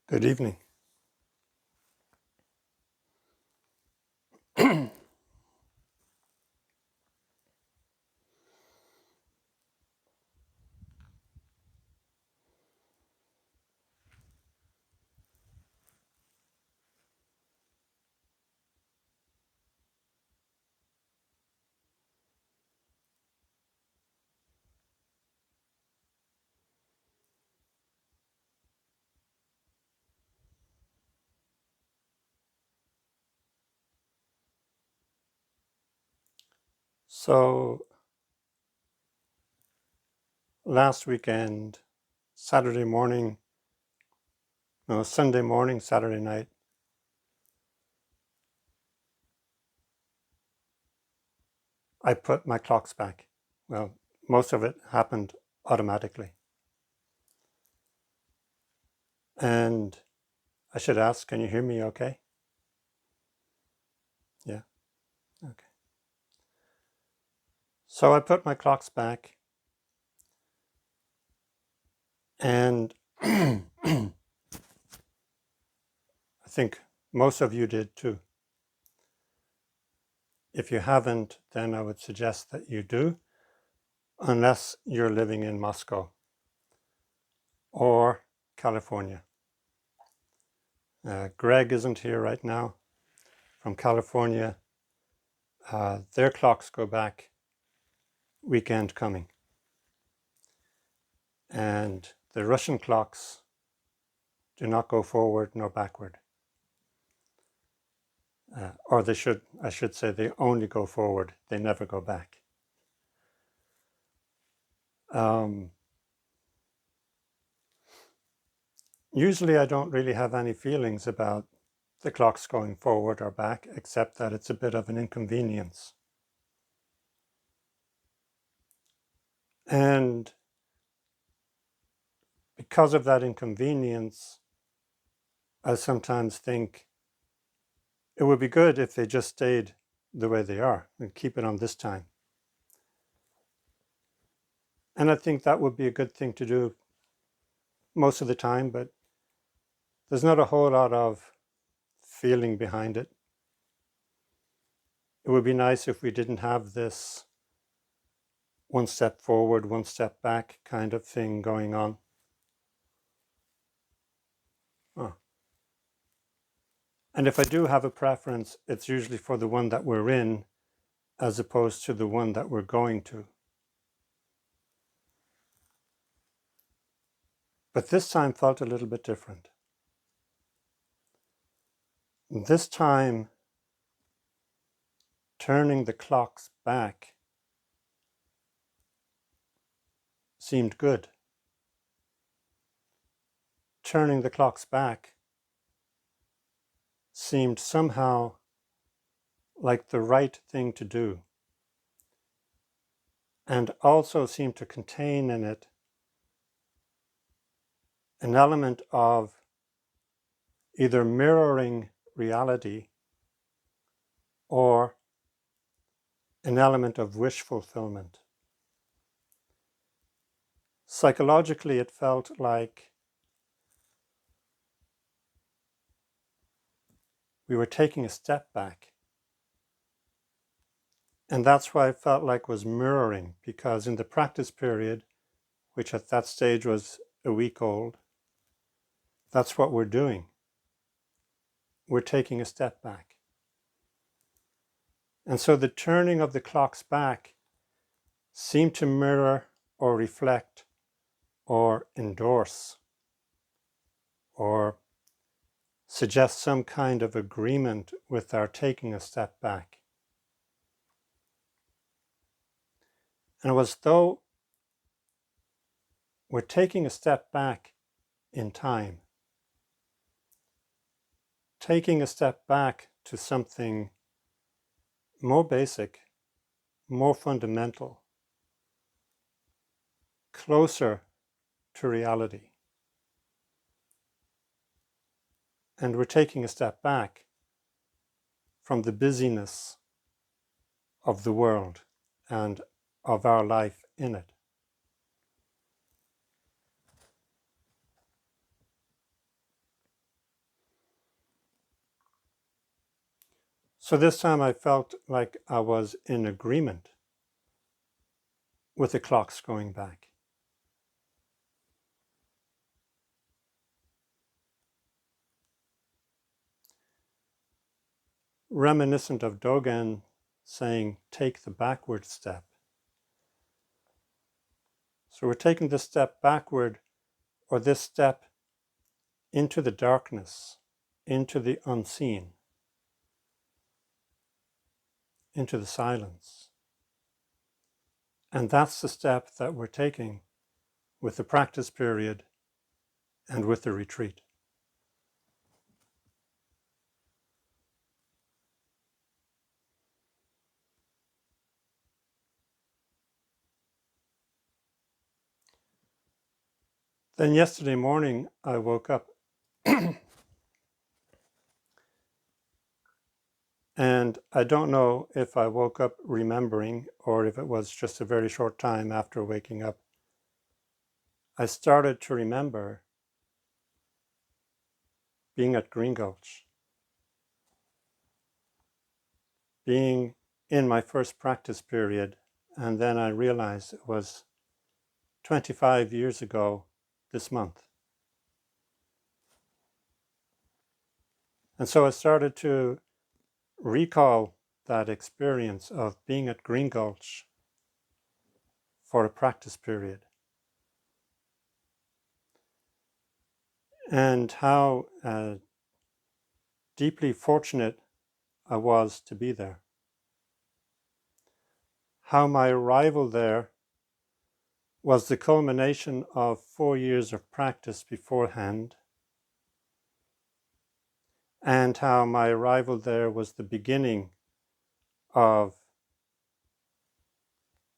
Good evening. So last weekend, Sunday morning, Saturday night, I put my clocks back. Well, most of it happened automatically. And I should ask, can you hear me okay? Yeah, okay. So I put my clocks back and I think most of you did too. If you haven't, then I would suggest that you do, unless you're living in Moscow or California. Greg isn't here right now from California. Their clocks go back weekend coming. And the Russian clocks do not go forward nor backward. Or I should say, they only go forward. They never go back. Usually I don't really have any feelings about the clocks going forward or back, except that it's a bit of an inconvenience. And because of that inconvenience, I sometimes think it would be good if they just stayed the way they are and keep it on this time. And I think that would be a good thing to do most of the time, but there's not a whole lot of feeling behind it. It would be nice if we didn't have this one step forward, one step back kind of thing going on. Oh. And if I do have a preference, it's usually for the one that we're in as opposed to the one that we're going to. But this time felt a little bit different. This time, turning the clocks back seemed good. Turning the clocks back seemed somehow like the right thing to do, and also seemed to contain in it an element of either mirroring reality or an element of wish fulfillment. Psychologically, it felt like we were taking a step back. And that's why I felt like was mirroring, because in the practice period, which at that stage was a week old, that's what we're doing. We're taking a step back. And so the turning of the clocks back seemed to mirror or reflect or endorse or suggest some kind of agreement with our taking a step back. And it was though we're taking a step back in time, taking a step back to something more basic, more fundamental, closer to reality. And we're taking a step back from the busyness of the world and of our life in it. So this time I felt like I was in agreement with the clocks going back. Reminiscent of Dogen saying, take the backward step. So we're taking this step backward, or this step into the darkness, into the unseen, into the silence. And that's the step that we're taking with the practice period and with the retreat. Then yesterday morning, I woke up and I don't know if I woke up remembering or if it was just a very short time after waking up. I started to remember being at Green Gulch, being in my first practice period, and then I realized it was 25 years ago this month. And so I started to recall that experience of being at Green Gulch for a practice period and how deeply fortunate I was to be there. How my arrival there was the culmination of 4 years of practice beforehand, and how my arrival there was the beginning of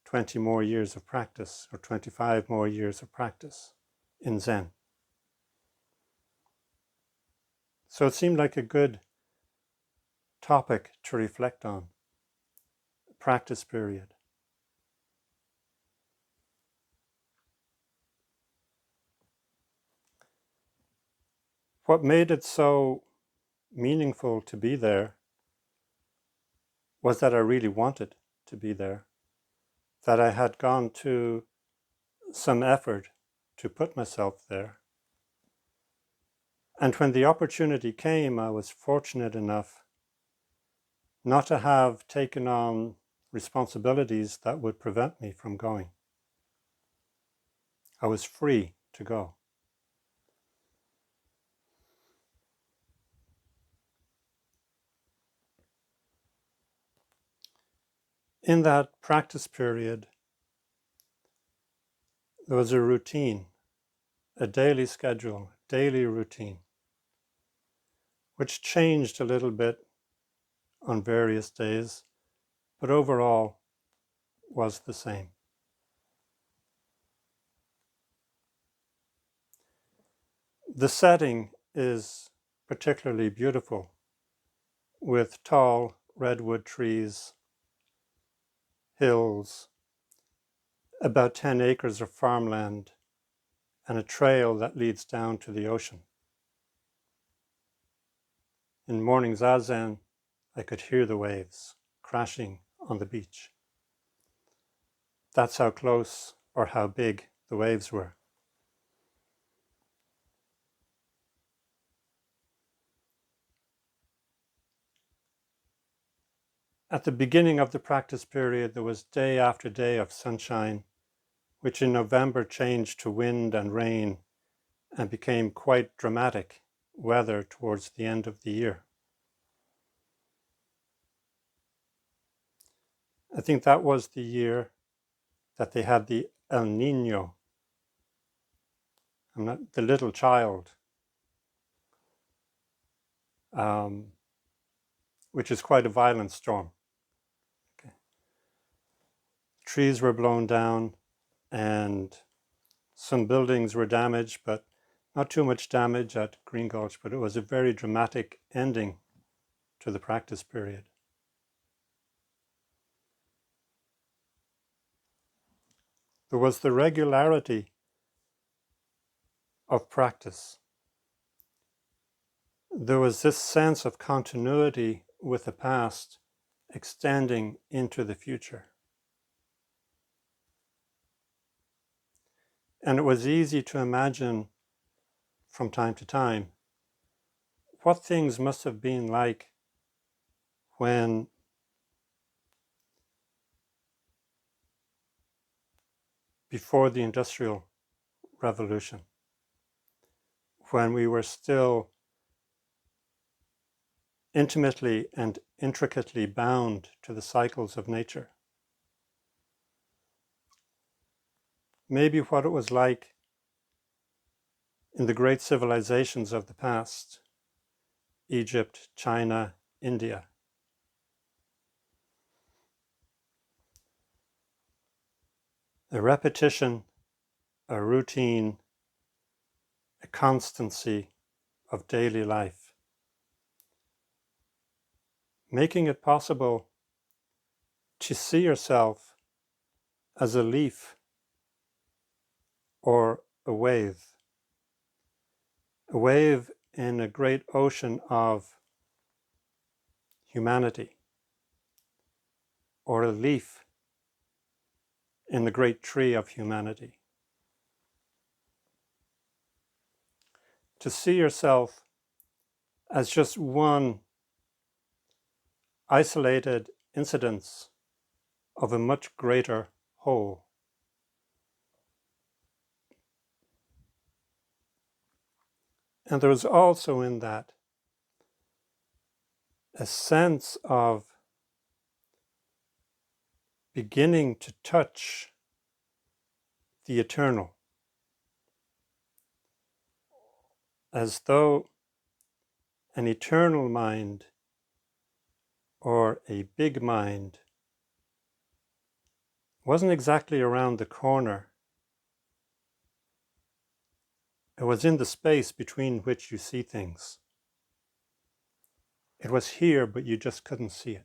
20 more years of practice, or 25 more years of practice in Zen. So it seemed like a good topic to reflect on, practice period. What made it so meaningful to be there was that I really wanted to be there, that I had gone to some effort to put myself there. And when the opportunity came, I was fortunate enough not to have taken on responsibilities that would prevent me from going. I was free to go. In that practice period, there was a routine, a daily schedule, daily routine, which changed a little bit on various days, but overall was the same. The setting is particularly beautiful, with tall redwood trees, hills, about 10 acres of farmland, and a trail that leads down to the ocean. In morning zazen, I could hear the waves crashing on the beach. That's how close or how big the waves were. At the beginning of the practice period, there was day after day of sunshine, which in November changed to wind and rain and became quite dramatic weather towards the end of the year. I think that was the year that they had the El Nino, the little child, which is quite a violent storm. Okay. Trees were blown down and some buildings were damaged, but not too much damage at Green Gulch, but it was a very dramatic ending to the practice period. There was the regularity of practice. There was this sense of continuity with the past extending into the future. And it was easy to imagine from time to time what things must have been like when before the Industrial Revolution, when we were still intimately and intricately bound to the cycles of nature. Maybe what it was like in the great civilizations of the past, Egypt, China, India. A repetition, a routine, a constancy of daily life, making it possible to see yourself as a leaf or a wave in a great ocean of humanity, or a leaf in the great tree of humanity. To see yourself as just one isolated incidence of a much greater whole. And there is also in that a sense of beginning to touch the eternal, as though an eternal mind or a big mind wasn't exactly around the corner. It was in the space between which you see things. It was here, but you just couldn't see it.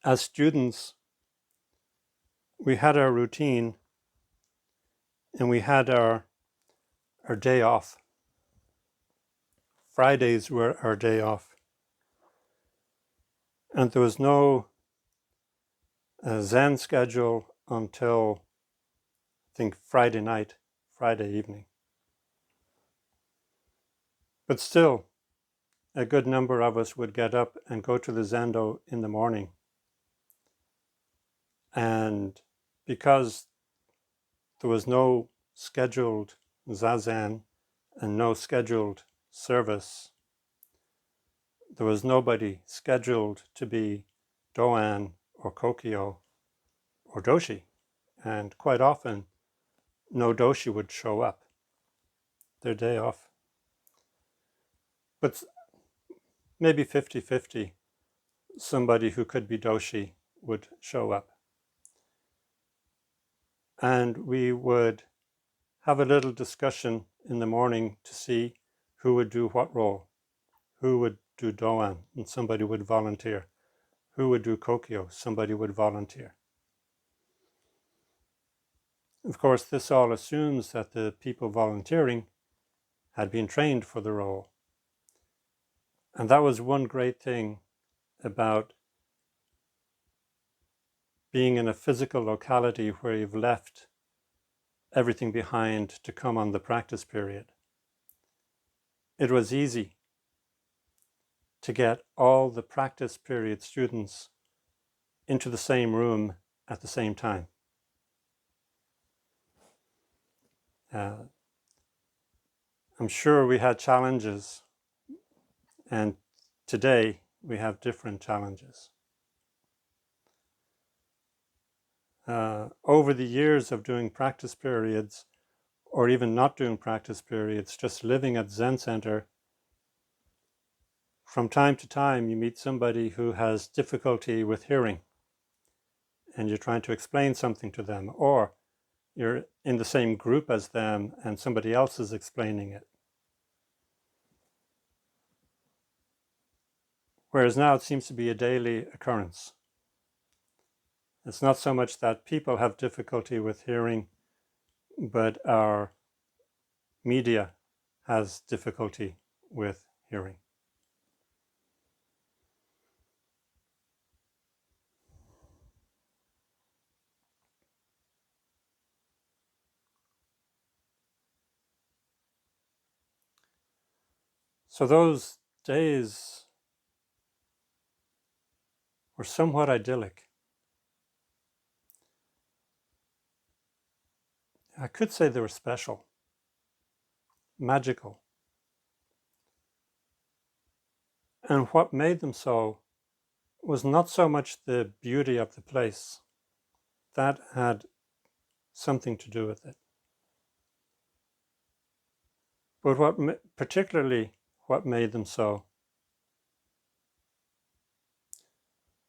As students, we had our routine and we had our day off. Fridays were our day off. And there was no Zen schedule until, I think, Friday night, Friday evening. But still, a good number of us would get up and go to the Zendo in the morning. And because there was no scheduled Zazen and no scheduled service, there was nobody scheduled to be Doan or Kokyo or Doshi. And quite often, no Doshi would show up, their day off. But maybe 50-50, somebody who could be Doshi would show up. And we would have a little discussion in the morning to see who would do what role. Who would do Doan, and somebody would volunteer. Who would do Kokyo, somebody would volunteer. Of course, this all assumes that the people volunteering had been trained for the role. And that was one great thing about being in a physical locality where you've left everything behind to come on the practice period. It was easy to get all the practice period students into the same room at the same time. I'm sure we had challenges, and today we have different challenges. Over the years of doing practice periods, or even not doing practice periods, just living at Zen Center, from time to time you meet somebody who has difficulty with hearing, and you're trying to explain something to them, or you're in the same group as them and somebody else is explaining it. Whereas now it seems to be a daily occurrence. It's not so much that people have difficulty with hearing, but our media has difficulty with hearing. So those days were somewhat idyllic. I could say they were special, magical. And what made them so was not so much the beauty of the place. That had something to do with it. But particularly what made them so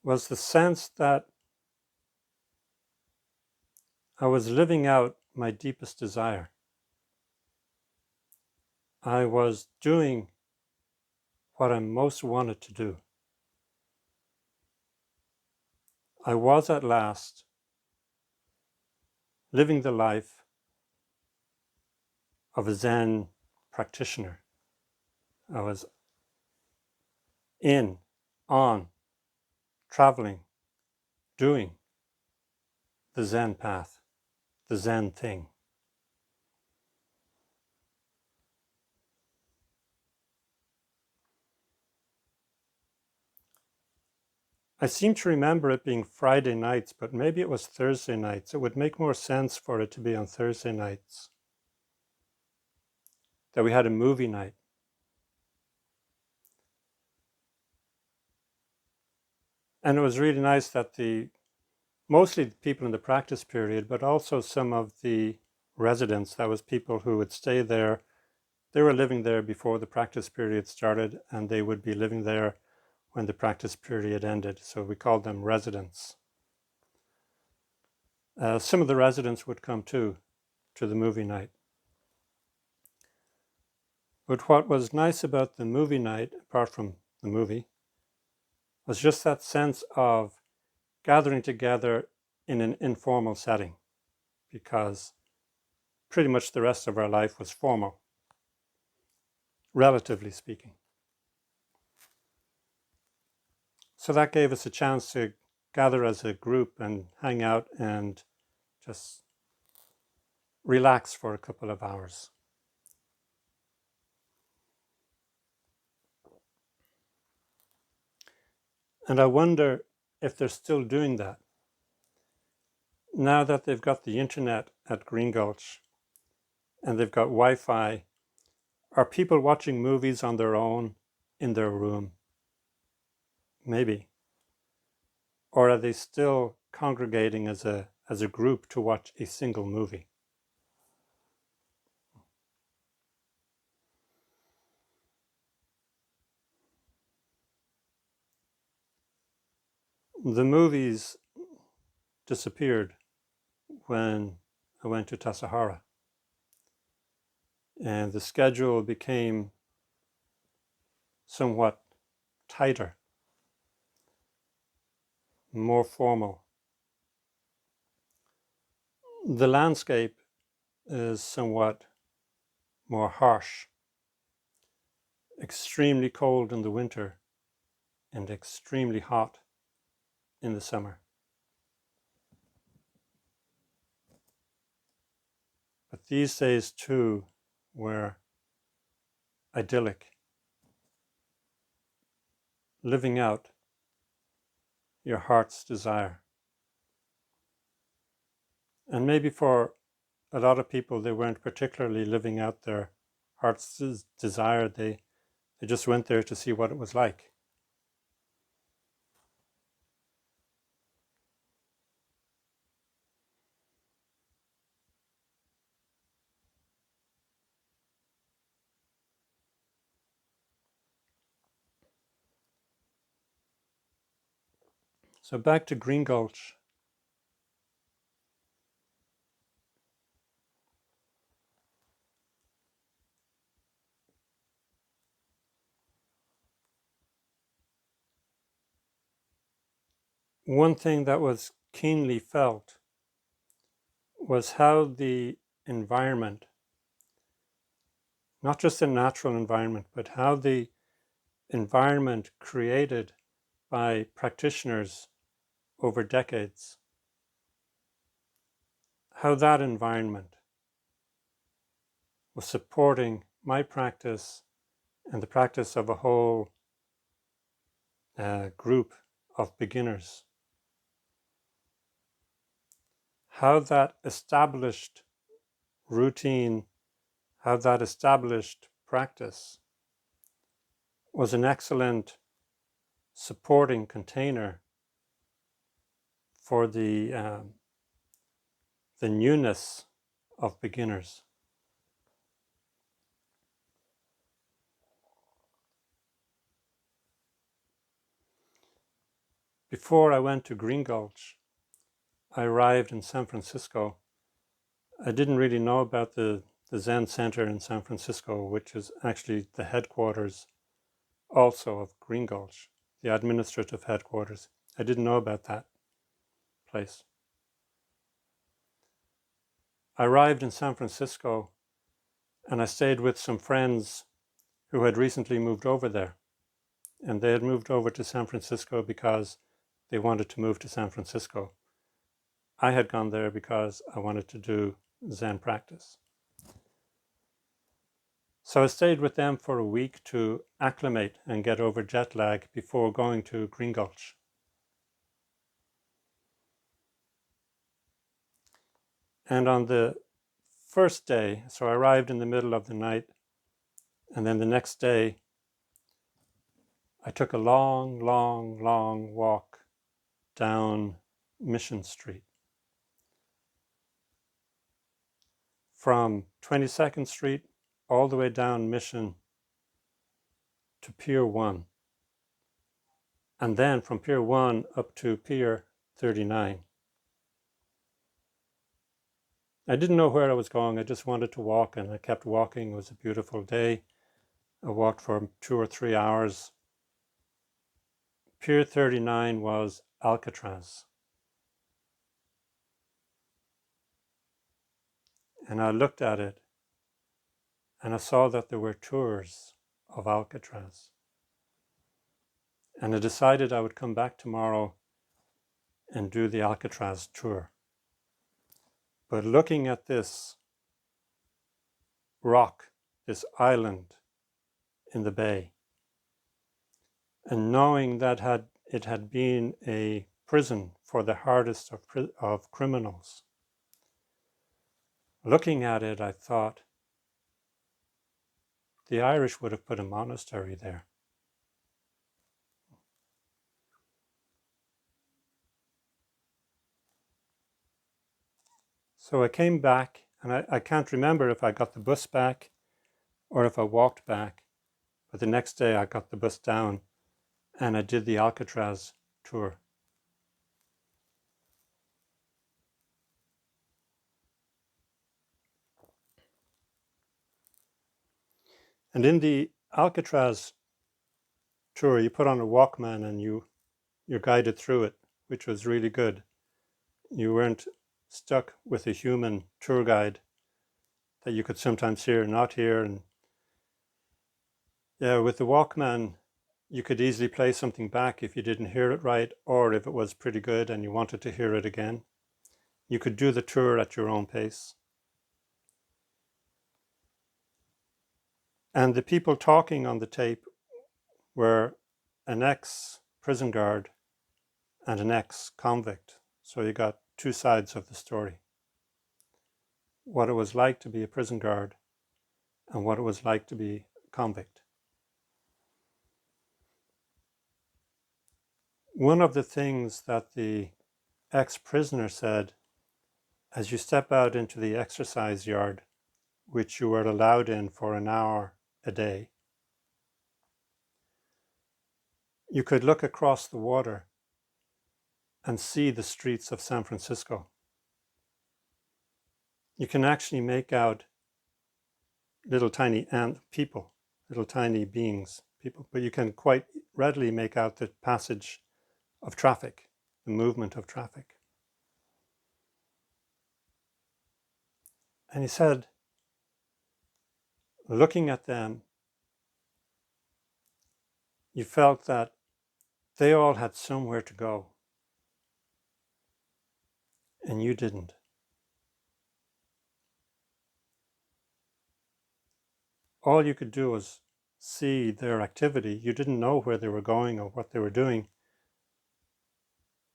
was the sense that I was living out my deepest desire. I was doing what I most wanted to do. I was at last living the life of a Zen practitioner. I was on, traveling, doing the Zen path, the Zen thing. I seem to remember it being Friday nights, but maybe it was Thursday nights. It would make more sense for it to be on Thursday nights. That we had a movie night. And it was really nice that mostly the people in the practice period, but also some of the residents, that was people who would stay there. They were living there before the practice period started, and they would be living there when the practice period ended. So we called them residents. Some of the residents would come too, to the movie night. But what was nice about the movie night, apart from the movie, was just that sense of gathering together in an informal setting, because pretty much the rest of our life was formal, relatively speaking. So that gave us a chance to gather as a group and hang out and just relax for a couple of hours. And I wonder if they're still doing that. Now that they've got the internet at Green Gulch and they've got Wi-Fi, are people watching movies on their own in their room? Maybe. Or are they still congregating as a group to watch a single movie? The movies disappeared when I went to Tassajara, and the schedule became somewhat tighter, more formal. The landscape is somewhat more harsh, extremely cold in the winter and extremely hot in the summer. But these days too were idyllic, living out your heart's desire. And maybe for a lot of people, they weren't particularly living out their heart's desire. They just went there to see what it was like. So back to Green Gulch. One thing that was keenly felt was how the environment, not just the natural environment, but how the environment created by practitioners over decades, how that environment was supporting my practice and the practice of a whole group of beginners. How that established routine, how that established practice was an excellent supporting container for the newness of beginners. Before I went to Green Gulch, I arrived in San Francisco. I didn't really know about the Zen Center in San Francisco, which is actually the headquarters also of Green Gulch, the administrative headquarters. I didn't know about that place. I arrived in San Francisco and I stayed with some friends who had recently moved over there. And they had moved over to San Francisco because they wanted to move to San Francisco. I had gone there because I wanted to do Zen practice. So I stayed with them for a week to acclimate and get over jet lag before going to Green Gulch. And on the first day, so I arrived in the middle of the night, and then the next day I took a long walk down Mission Street. From 22nd Street all the way down Mission to Pier 1. And then from Pier 1 up to Pier 39. I didn't know where I was going. I just wanted to walk, and I kept walking. It was a beautiful day. I walked for 2 or 3 hours. Pier 39 was Alcatraz. And I looked at it, and I saw that there were tours of Alcatraz. And I decided I would come back tomorrow and do the Alcatraz tour. But looking at this rock, this island in the bay, and knowing that it had been a prison for the hardest of criminals, looking at it, I thought, the Irish would have put a monastery there. So I came back, and I can't remember if I got the bus back or if I walked back, but the next day I got the bus down and I did the Alcatraz tour. And in the Alcatraz tour, you put on a Walkman and you're guided through it, which was really good. You weren't stuck with a human tour guide that you could sometimes hear and not hear. And yeah, with the Walkman, you could easily play something back if you didn't hear it right, or if it was pretty good and you wanted to hear it again. You could do the tour at your own pace. And the people talking on the tape were an ex-prison guard and an ex-convict. So you got two sides of the story. What it was like to be a prison guard and what it was like to be a convict. One of the things that the ex-prisoner said, as you step out into the exercise yard, which you were allowed in for an hour a day, you could look across the water and see the streets of San Francisco. You can actually make out little tiny people, little tiny beings, people, but you can quite readily make out the passage of traffic, the movement of traffic. And he said, looking at them, you felt that they all had somewhere to go and you didn't. All you could do was see their activity. You didn't know where they were going or what they were doing,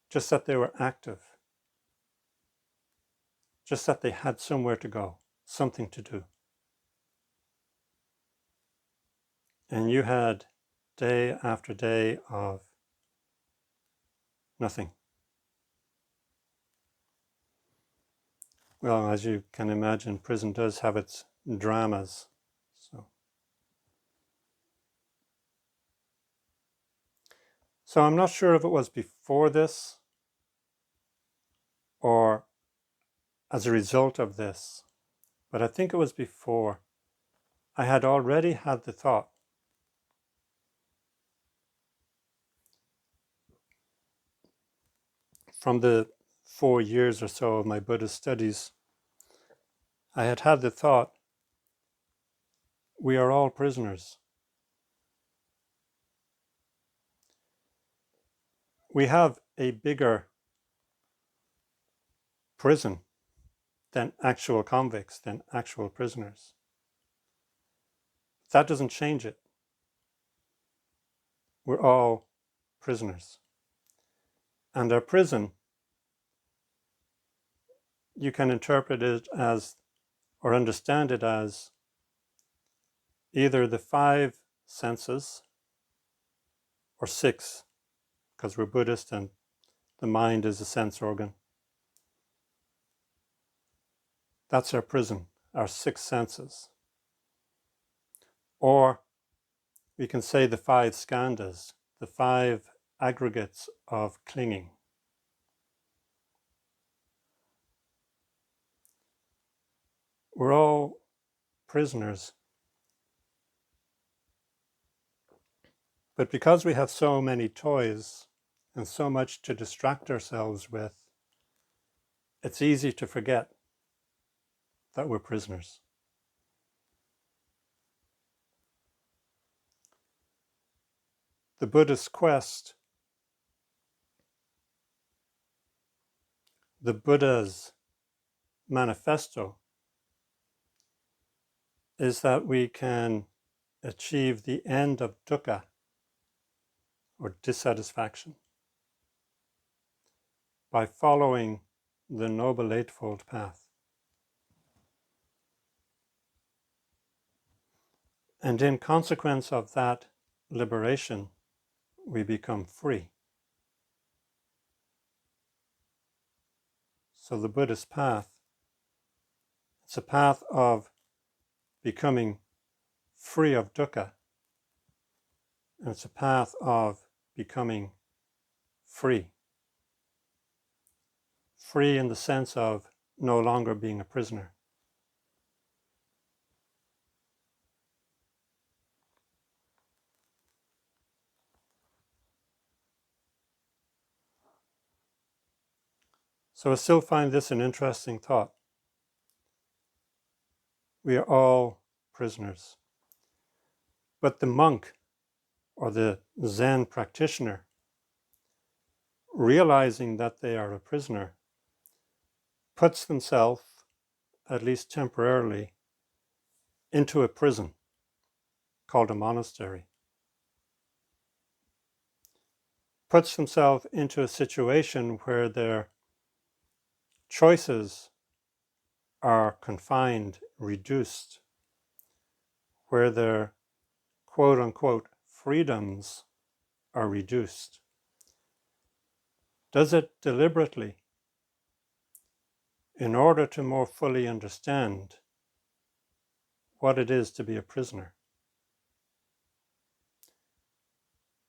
just that they were active, just that they had somewhere to go, something to do. And you had day after day of nothing. Well, as you can imagine, prison does have its dramas. So I'm not sure if it was before this or as a result of this, but I think it was before. I had already had the thought from the 4 years or so of my Buddhist studies. I had had the thought, we are all prisoners. We have a bigger prison than actual convicts, than actual prisoners. That doesn't change it. We're all prisoners. And our prison, you can interpret it as, or understand it as, either the 5 senses, or 6, because we're Buddhist and the mind is a sense organ. That's our prison, our 6 senses. Or we can say the 5 skandhas, the 5 aggregates of clinging. We're all prisoners. But because we have so many toys and so much to distract ourselves with, it's easy to forget that we're prisoners. The Buddhist quest, the Buddha's manifesto, is that we can achieve the end of dukkha, or dissatisfaction, by following the Noble Eightfold Path. And in consequence of that liberation, we become free. So the Buddhist path, it's a path of becoming free of dukkha, and it's a path of becoming free. Free in the sense of no longer being a prisoner. So I still find this an interesting thought. We are all prisoners. But the monk or the Zen practitioner, realizing that they are a prisoner, puts themselves, at least temporarily, into a prison called a monastery. Puts themselves into a situation where their choices are confined, reduced, where their quote unquote freedoms are reduced. Does it deliberately in order to more fully understand what it is to be a prisoner.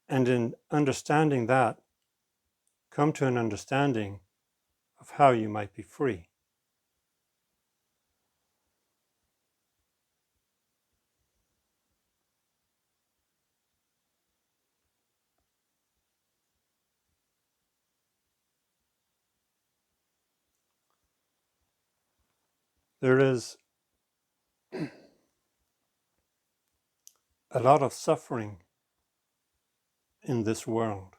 And in understanding that, come to an understanding of how you might be free. There is a lot of suffering in this world.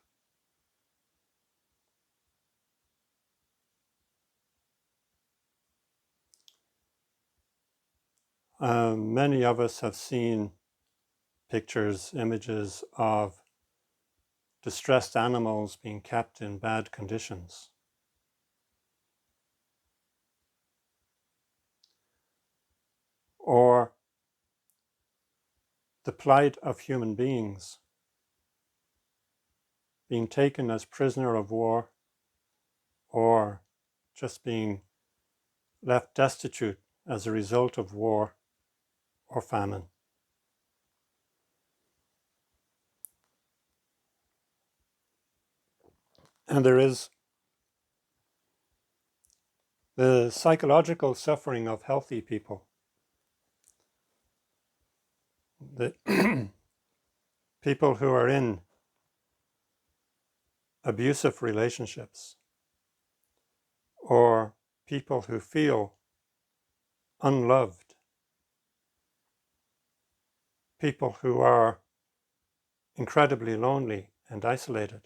Many of us have seen pictures, images of distressed animals being kept in bad conditions. Or the plight of human beings being taken as prisoner of war, or just being left destitute as a result of war or famine. And there is the psychological suffering of healthy people. The people who are in abusive relationships, or people who feel unloved, people who are incredibly lonely and isolated,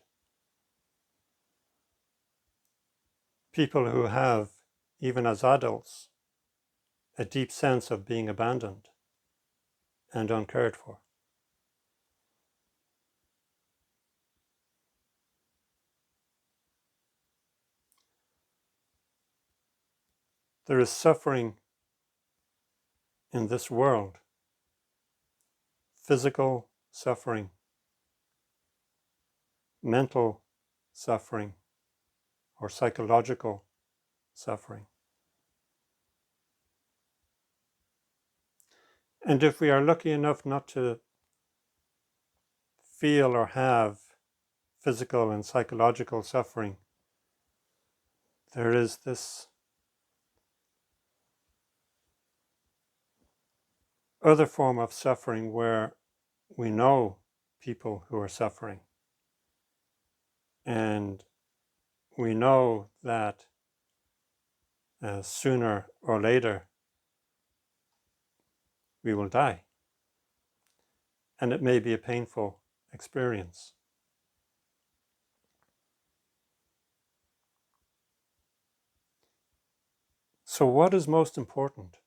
people who have, even as adults, a deep sense of being abandoned and uncared for. There is suffering in this world, physical suffering, mental suffering, or psychological suffering. And if we are lucky enough not to feel or have physical and psychological suffering, there is this other form of suffering where we know people who are suffering, and we know that sooner or later we will die, and it may be a painful experience. So what is most important?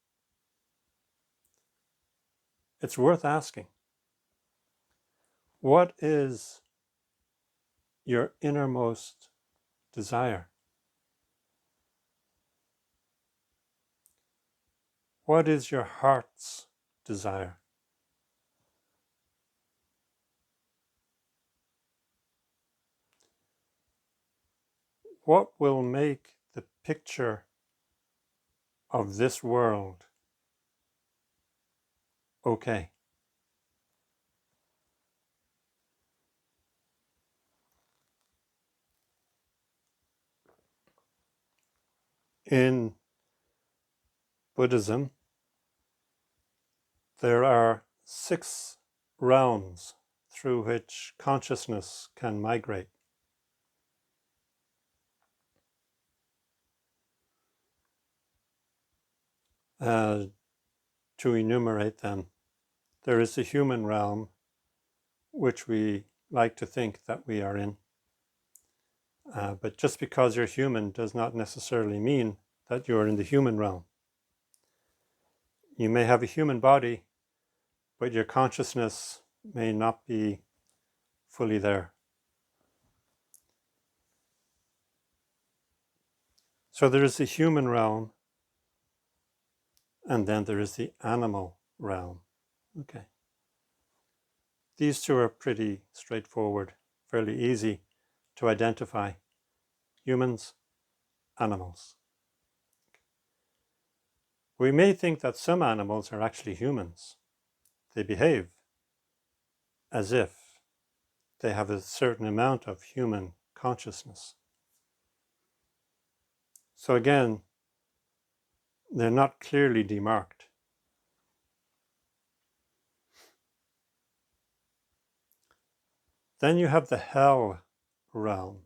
It's worth asking. What is your innermost desire? What is your heart's desire? What will make the picture of this world okay? In Buddhism, there are 6 realms through which consciousness can migrate. To enumerate them, there is the human realm, which we like to think that we are in. But just because you're human does not necessarily mean that you're in the human realm. You may have a human body, but your consciousness may not be fully there. So there is the human realm, and then there is the animal realm. Okay. These two are pretty straightforward, fairly easy to identify. Humans, animals. We may think that some animals are actually humans. They behave as if they have a certain amount of human consciousness. So again, they're not clearly demarked. Then you have the hell realm.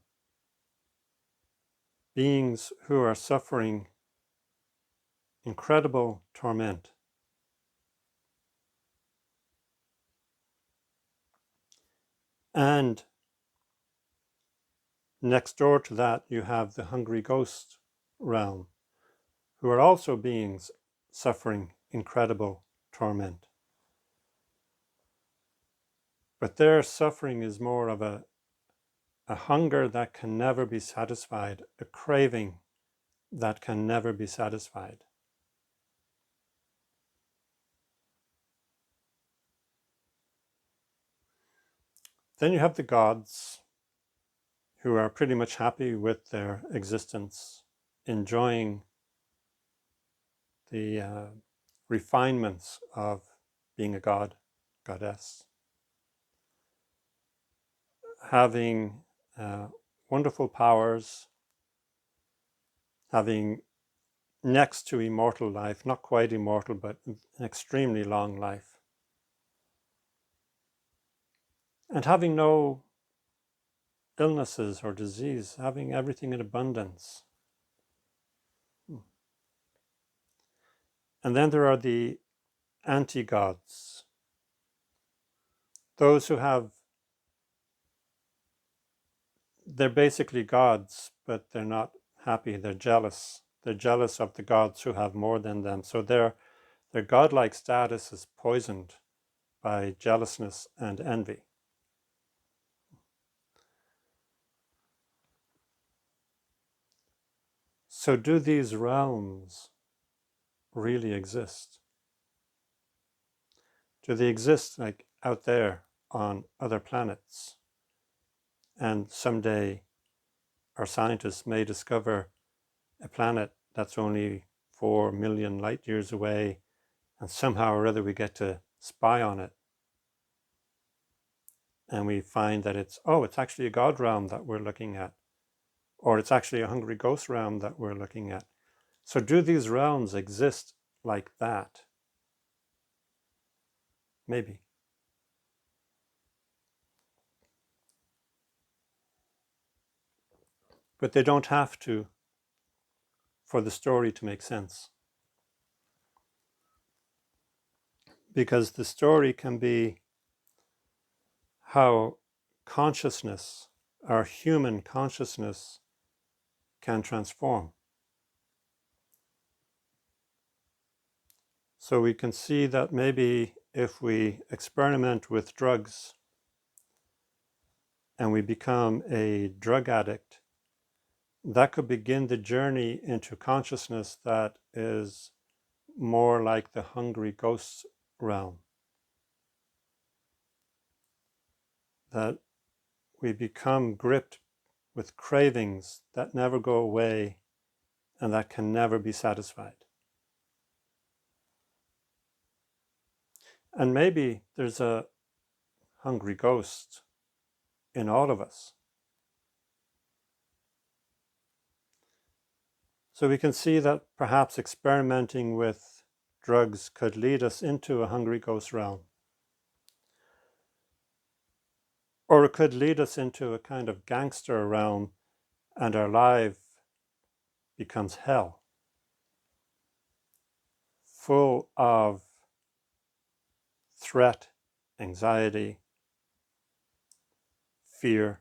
Beings who are suffering incredible torment. And next door to that, you have the hungry ghost realm, who are also beings suffering incredible torment. But their suffering is more of a hunger that can never be satisfied, a craving that can never be satisfied. Then you have the gods, who are pretty much happy with their existence, enjoying the refinements of being a god, goddess, having wonderful powers, having next to immortal life, not quite immortal, but an extremely long life, and having no illnesses or disease, having everything in abundance. And then there are the anti-gods, those who they're basically gods, but they're not happy, they're jealous. They're jealous of the gods who have more than them. So their godlike status is poisoned by jealousness and envy. So do these realms really exist? Do they exist like out there on other planets? And someday our scientists may discover a planet that's only 4 million light years away, and somehow or other we get to spy on it. And we find that it's actually a god realm that we're looking at, or it's actually a hungry ghost realm that we're looking at. So do these realms exist like that? Maybe. But they don't have to for the story to make sense. Because the story can be how consciousness, our human consciousness, can transform. So we can see that maybe if we experiment with drugs and we become a drug addict, that could begin the journey into consciousness that is more like the hungry ghost realm. That we become gripped with cravings that never go away and that can never be satisfied. And maybe there's a hungry ghost in all of us. So we can see that perhaps experimenting with drugs could lead us into a hungry ghost realm. Or it could lead us into a kind of gangster realm and our life becomes hell, full of threat, anxiety, fear.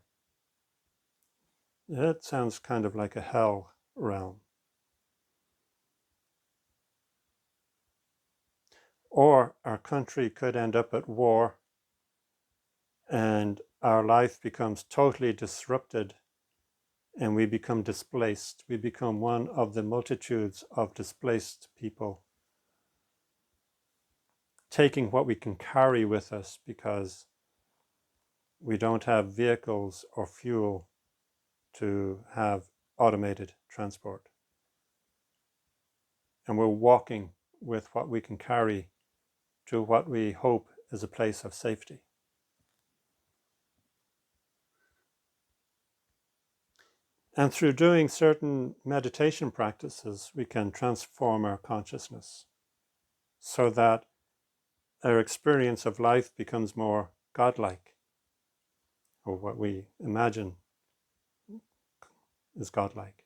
That sounds kind of like a hell realm. Or our country could end up at war and our life becomes totally disrupted and we become displaced. We become one of the multitudes of displaced people, taking what we can carry with us because we don't have vehicles or fuel to have automated transport. And we're walking with what we can carry to what we hope is a place of safety. And through doing certain meditation practices, we can transform our consciousness so that our experience of life becomes more godlike, or what we imagine is godlike.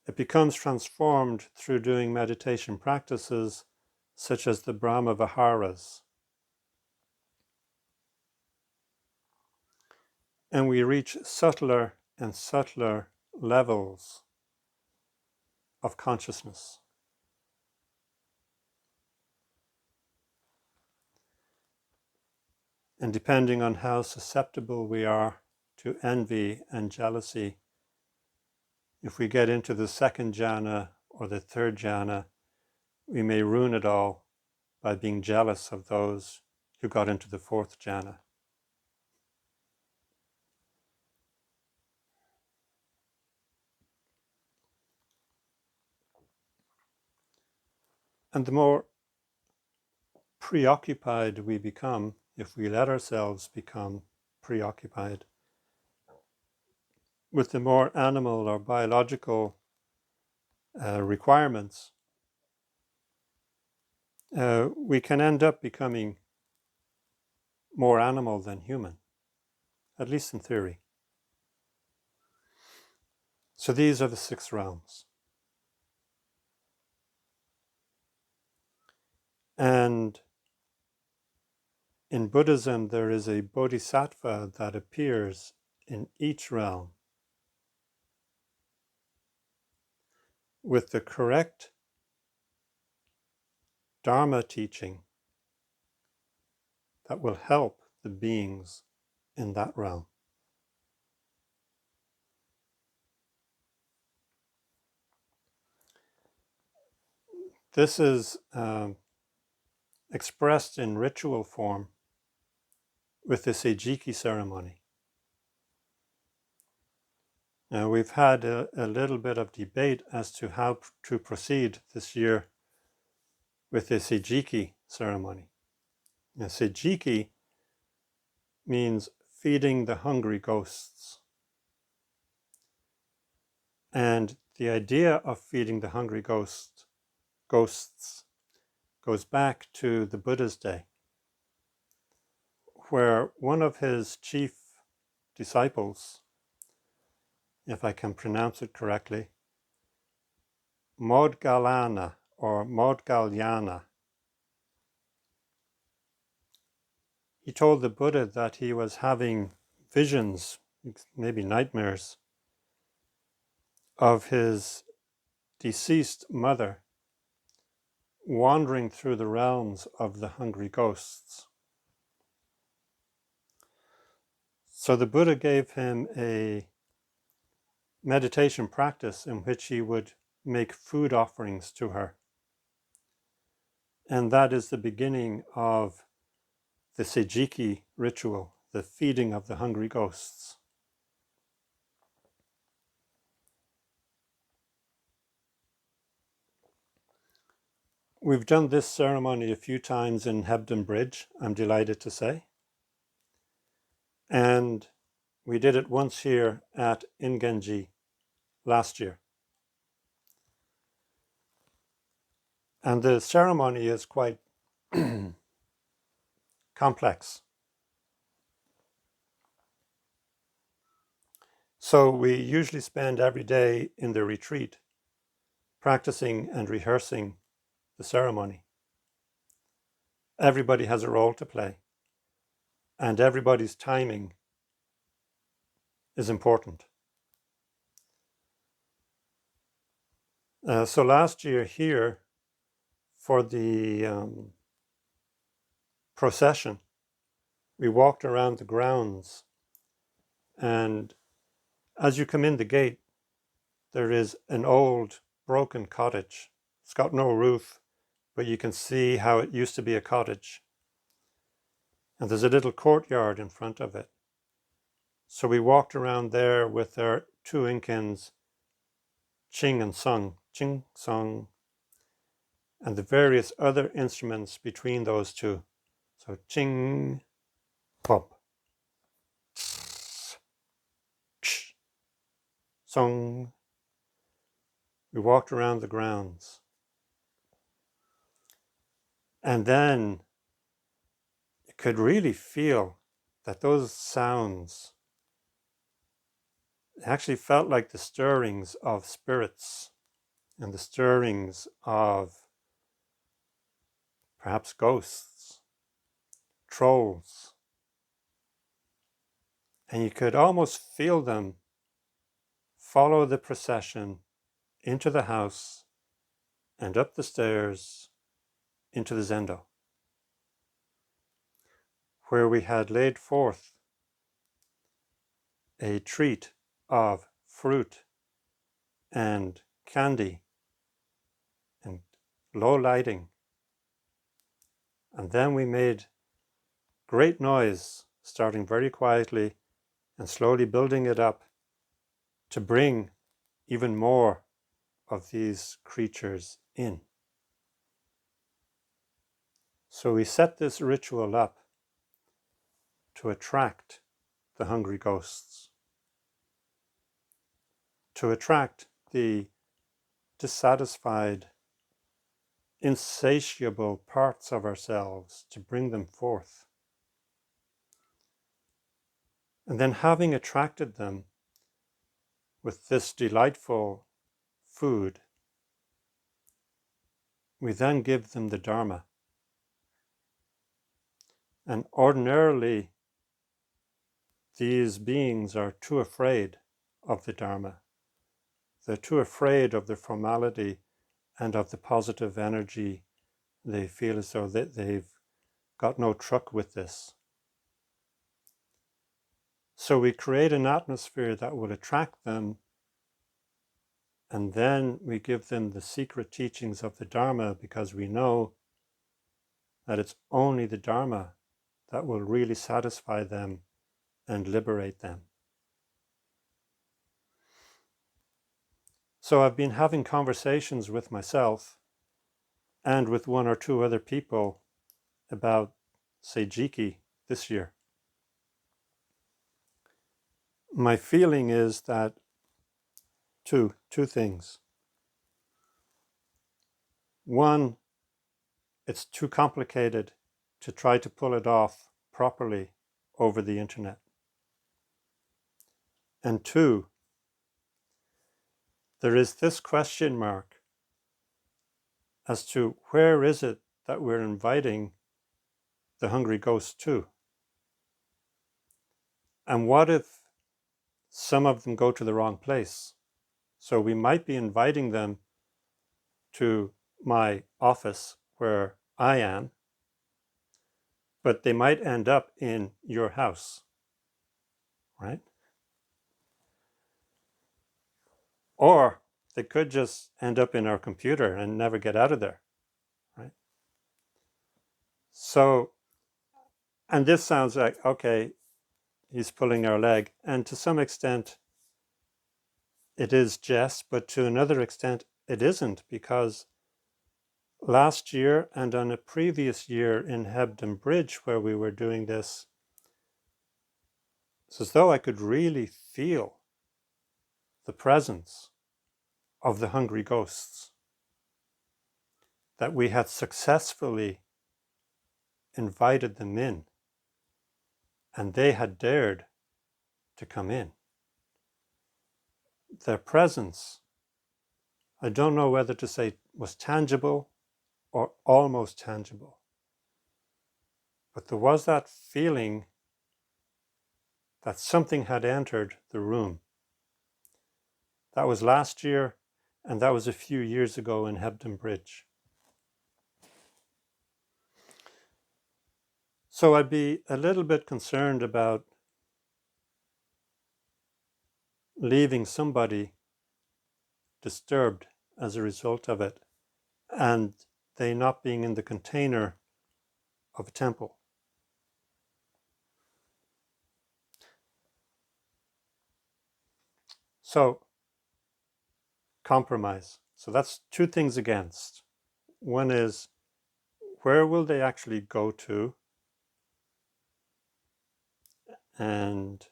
It becomes transformed through doing meditation practices such as the Brahma Viharas. And we reach subtler and subtler levels of consciousness. And depending on how susceptible we are to envy and jealousy, if we get into the second jhana or the third jhana, we may ruin it all by being jealous of those who got into the fourth jhana. And the more preoccupied we become, if we let ourselves become preoccupied with the more animal or biological requirements, we can end up becoming more animal than human, at least in theory. So these are the 6 realms. And in Buddhism, there is a bodhisattva that appears in each realm with the correct Dharma teaching that will help the beings in that realm. This is expressed in ritual form with the Seijiki ceremony. Now, we've had a little bit of debate as to how to proceed this year with the Seijiki ceremony. Now, Seijiki means feeding the hungry ghosts. And the idea of feeding the hungry ghosts goes back to the Buddha's day, where one of his chief disciples, if I can pronounce it correctly, Modgalana or Modgalyana, he told the Buddha that he was having visions, maybe nightmares, of his deceased mother wandering through the realms of the hungry ghosts. So the Buddha gave him a meditation practice in which he would make food offerings to her. And that is the beginning of the Seijiki ritual, the feeding of the hungry ghosts. We've done this ceremony a few times in Hebden Bridge, I'm delighted to say. And we did it once here at Ingen last year. And the ceremony is quite complex. So we usually spend every day in the retreat practicing and rehearsing the ceremony. Everybody has a role to play, and everybody's timing is important. So last year here, for the procession, we walked around the grounds, and as you come in the gate, there is an old broken cottage. It's got no roof, but you can see how it used to be a cottage. And there's a little courtyard in front of it. So we walked around there with our 2 Inkens, Ching and Sung, Ching, Sung, and the various other instruments between those 2. So Ching, Pop, Ksh, Sung. We walked around the grounds. And then you could really feel that those sounds actually felt like the stirrings of spirits and the stirrings of perhaps ghosts, trolls, and you could almost feel them follow the procession into the house and up the stairs into the zendo, where we had laid forth a treat of fruit and candy and low lighting. And then we made great noise, starting very quietly and slowly building it up to bring even more of these creatures in. So we set this ritual up to attract the hungry ghosts, to attract the dissatisfied, insatiable parts of ourselves, to bring them forth. And then, having attracted them with this delightful food, we then give them the Dharma. And ordinarily, these beings are too afraid of the Dharma. They're too afraid of the formality and of the positive energy. They feel as though they've got no truck with this. So we create an atmosphere that will attract them, and then we give them the secret teachings of the Dharma, because we know that it's only the Dharma that will really satisfy them and liberate them. So I've been having conversations with myself and with one or two other people about Seijiki this year. My feeling is that two things. One, it's too complicated to try to pull it off properly over the internet. And two, there is this question mark as to where is it that we're inviting the hungry ghosts to? And what if some of them go to the wrong place? So we might be inviting them to my office where I am, but they might end up in your house, right? Or they could just end up in our computer and never get out of there, right? So, and this sounds like, okay, he's pulling our leg. And to some extent, it is jest, but to another extent, it isn't, because last year and on a previous year in Hebden Bridge where we were doing this, it's as though I could really feel the presence of the hungry ghosts, that we had successfully invited them in and they had dared to come in. Their presence, I don't know whether to say was tangible or almost tangible, but there was that feeling that something had entered the room. That was last year, and that was a few years ago in Hebden Bridge. So I'd be a little bit concerned about leaving somebody disturbed as a result of it, and they not being in the container of a temple. So, compromise. So that's two things against. One is, where will they actually go to? And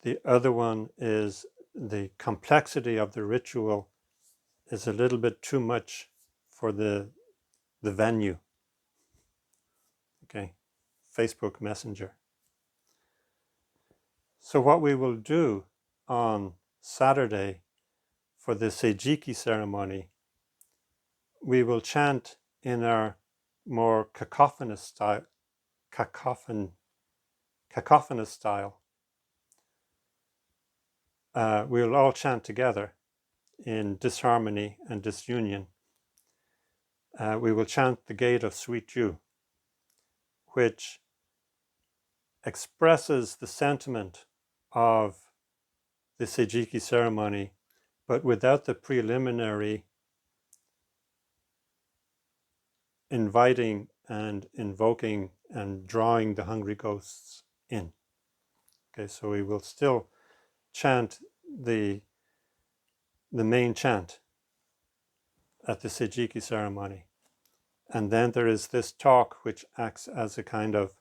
the other one is the complexity of the ritual is a little bit too much for the venue. Okay, Facebook Messenger. So what we will do on Saturday for the Seijiki ceremony, we will chant in our more cacophonous style. We'll all chant together in disharmony and disunion. We will chant the Gate of Sweet Dew, which expresses the sentiment of the Seijiki ceremony, but without the preliminary inviting and invoking and drawing the hungry ghosts in. Okay, so we will still chant the main chant at the Seijiki ceremony. And then there is this talk which acts as a kind of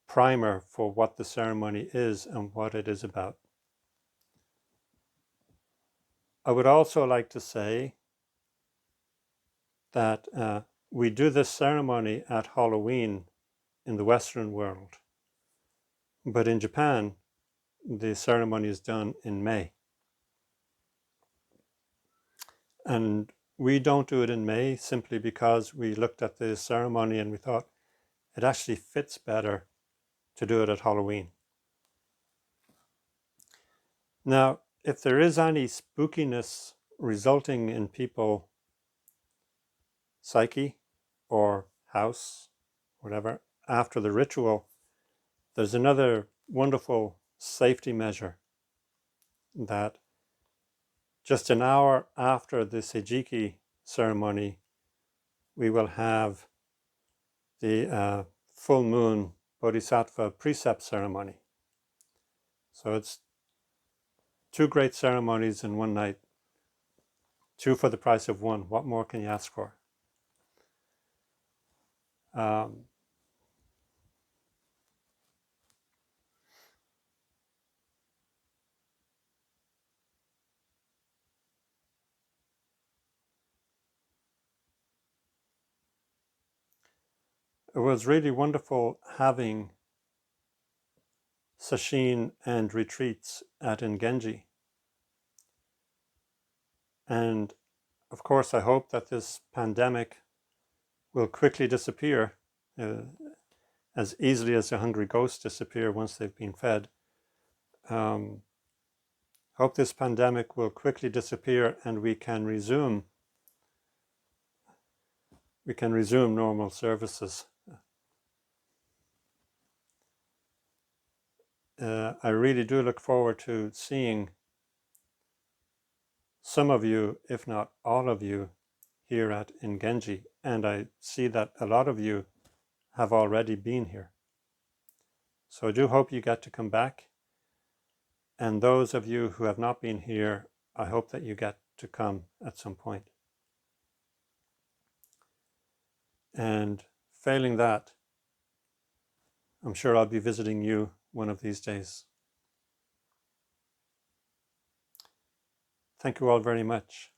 primer for what the ceremony is and what it is about. I would also like to say that we do this ceremony at Halloween in the Western world, but in Japan, the ceremony is done in May. And we don't do it in May simply because we looked at the ceremony and we thought it actually fits better to do it at Halloween. Now, if there is any spookiness resulting in people psyche or house, whatever, after the ritual, there's another wonderful safety measure that just an hour after the Seijiki ceremony, we will have the full moon Bodhisattva precept ceremony. So it's 2 great ceremonies in one night, 2 for the price of 1. What more can you ask for? It was really wonderful having sesshin and retreats at Ingen. And of course, I hope that this pandemic will quickly disappear as easily as the hungry ghosts disappear once they've been fed. Hope this pandemic will quickly disappear and we can resume normal services. I really do look forward to seeing some of you, if not all of you, here at Ingen, and I see that a lot of you have already been here. So I do hope you get to come back, and those of you who have not been here, I hope that you get to come at some point. And failing that, I'm sure I'll be visiting you one of these days. Thank you all very much.